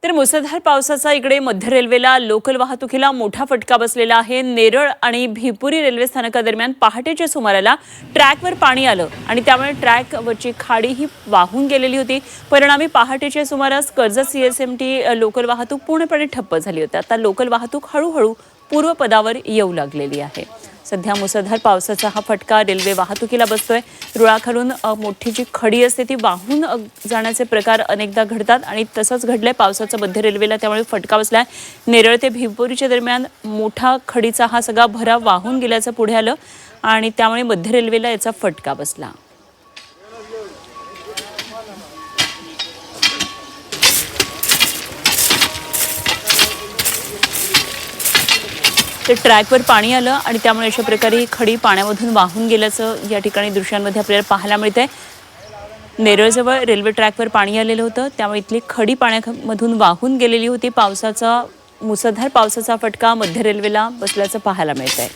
तर मुसळधार पावसाचा इकडे मध्य रेल्वेला लोकल वाहतुकीला मोठा फटका बसलेला आहे। नेरळ आणि भिपुरी रेल्वे स्थानकादरम्यान पहाटेच्या सुमाराला ट्रॅकवर पाणी आलं आणि त्यामुळे ट्रॅकवरची खाडी ही वाहून गेलेली होती। परिणामी पहाटेच्या सुमारास कर्जत सीएसएमटी लोकल वाहतूक पूर्णपणे ठप्प झाली होती। आता लोकल वाहतूक हळूहळू पूर्वपदावर येऊ लागलेली आहे। सध्या मुसळधार पावसाचा हा फटका रेल्वे वाहतुकीला बसतोय। रुळाखालून मोठी जी खडी असते ती वाहून जाण्याचे प्रकार अनेकदा घडतात आणि तसंच घडलंय पावसाचा मध्य रेल्वेला, त्यामुळे फटका बसलाय। नेरळ ते भिपुरीच्या दरम्यान मोठा खडीचा हा सगळा भराव वाहून गेल्याचं पुढे आलं आणि त्यामुळे मध्य रेल्वेला याचा फटका बसला। तर ट्रॅकवर पाणी आलं आणि त्यामुळे अशा प्रकारे ही खडी पाण्यामधून वाहून गेल्याचं या ठिकाणी दृश्यांमध्ये आपल्याला पाहायला मिळतंय। नेरळजवळ रेल्वे ट्रॅकवर पाणी आलेलं होतं, त्यामुळे इथली खडी पाण्यामधून वाहून गेलेली होती। मुसळधार पावसाचा फटका मध्य रेल्वेला बसल्याचं पाहायला मिळतंय।